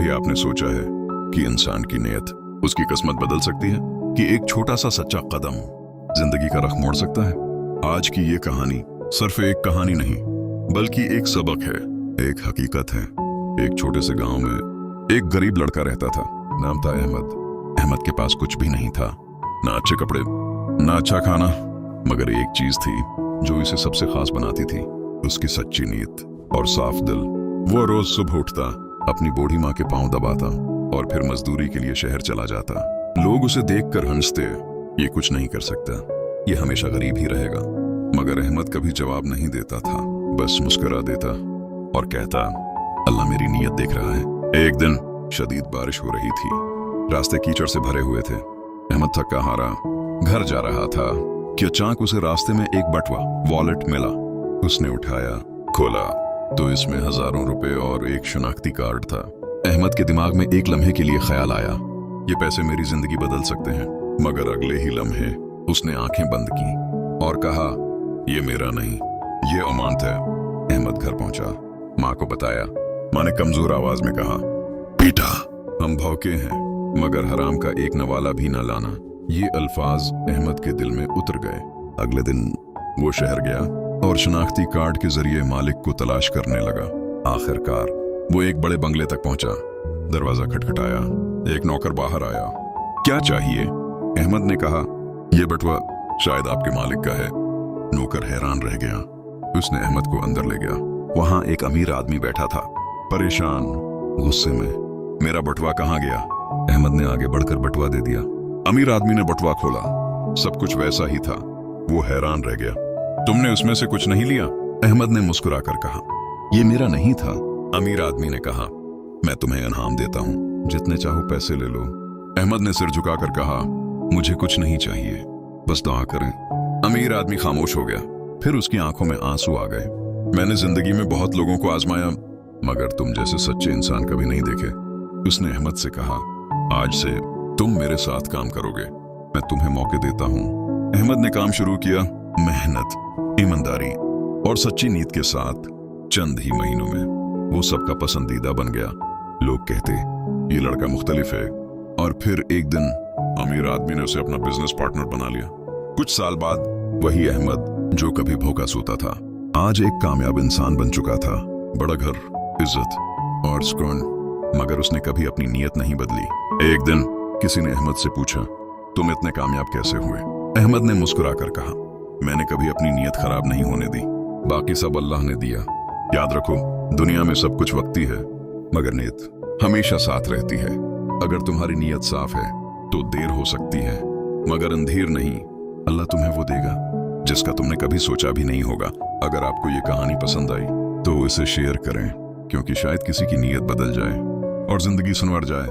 कभी आपने सोचा है कि इंसान की नीयत उसकी किस्मत बदल सकती है, कि एक छोटा सा सच्चा कदम जिंदगी का रख मोड़ सकता है? आज की ये कहानी सिर्फ एक कहानी नहीं, बल्कि एक सबक है, एक हकीकत है। एक छोटे से गांव में एक गरीब लड़का रहता था। नाम था अहमद। अहमद के पास कुछ भी नहीं था, ना अच्छे कपड़े, ना अच्छा खाना, मगर एक चीज थी जो इसे सबसे खास बनाती थी, उसकी सच्ची नीयत और साफ दिल। वो रोज सुबह उठता, अपनी बूढ़ी माँ के पांव दबाता और फिर मजदूरी के लिए शहर चला जाता। लोग उसे देखकर हंसते, ये कुछ नहीं कर सकता, ये हमेशा गरीब ही रहेगा। मगर अहमद कभी जवाब नहीं देता था, बस मुस्कुरा देता और कहता, अल्लाह मेरी नीयत देख रहा है। एक दिन शदीद बारिश हो रही थी, रास्ते कीचड़ से भरे हुए थे। अहमद थका हारा घर जा रहा था कि अचानक उसे रास्ते में एक बटुआ वॉलेट मिला। उसने उठाया, खोला तो इसमें हजारों रुपए और एक शनाख्ती कार्ड था। अहमद के दिमाग में एक लम्हे के लिए ख्याल आया, ये पैसे मेरी जिंदगी बदल सकते हैं। मगर अगले ही लम्हे उसने आंखें बंद की और कहा, ये मेरा नहीं, ये अमानत है। अहमद घर पहुंचा, माँ को बताया। माँ ने कमजोर आवाज में कहा, बेटा हम भौके हैं, मगर हराम का एक नवाला भी ना लाना। ये अल्फाज अहमद के दिल में उतर गए। अगले दिन वो शहर गया और शनाख्ती कार्ड के जरिए मालिक को तलाश करने लगा। आखिरकार वो एक बड़े बंगले तक पहुंचा। दरवाजा खटखटाया, एक नौकर बाहर आया। क्या चाहिए? अहमद ने कहा, यह बटुआ शायद आपके मालिक का है। नौकर हैरान रह गया। उसने अहमद को अंदर ले गया। वहां एक अमीर आदमी बैठा था, परेशान, गुस्से में। मेरा बटुआ कहाँ गया? अहमद ने आगे बढ़कर बटुआ दे दिया। अमीर आदमी ने बटुआ खोला, सब कुछ वैसा ही था। वो हैरान रह गया। तुमने उसमें से कुछ नहीं लिया? अहमद ने मुस्कुराकर कहा, ये मेरा नहीं था। अमीर आदमी ने कहा, मैं तुम्हें इनाम देता हूं, जितने चाहो पैसे ले लो। अहमद ने सिर झुकाकर कहा, मुझे कुछ नहीं चाहिए, बस दुआ करें। अमीर आदमी खामोश हो गया। फिर उसकी आंखों में आंसू आ गए। मैंने जिंदगी में बहुत लोगों को आजमाया, मगर तुम जैसे सच्चे इंसान कभी नहीं देखे। उसने अहमद से कहा, आज से तुम मेरे साथ काम करोगे, मैं तुम्हें मौके देता हूं। अहमद ने काम शुरू किया। मेहनत, ईमानदारी और सच्ची नीयत के साथ चंद ही महीनों में वो सबका पसंदीदा बन गया। लोग कहते, ये लड़का मुख्तलिफ है। और फिर एक दिन अमीर आदमी ने उसे अपना बिजनेस पार्टनर बना लिया। कुछ साल बाद वही अहमद जो कभी भूखा सोता था, आज एक कामयाब इंसान बन चुका था। बड़ा घर, इज्जत और सुकून। मगर उसने कभी अपनी नीयत नहीं बदली। एक दिन किसी ने अहमद से पूछा, तुम इतने कामयाब कैसे हुए? अहमद ने मुस्कुराकर कहा, मैंने कभी अपनी नीयत खराब नहीं होने दी, बाकी सब अल्लाह ने दिया। याद रखो, दुनिया में सब कुछ वक्ती है, मगर नीयत हमेशा साथ रहती है। अगर तुम्हारी नीयत साफ है तो देर हो सकती है, मगर अंधेर नहीं। अल्लाह तुम्हें वो देगा जिसका तुमने कभी सोचा भी नहीं होगा। अगर आपको ये कहानी पसंद आई तो इसे शेयर करें, क्योंकि शायद किसी की नीयत बदल जाए और जिंदगी संवर जाए।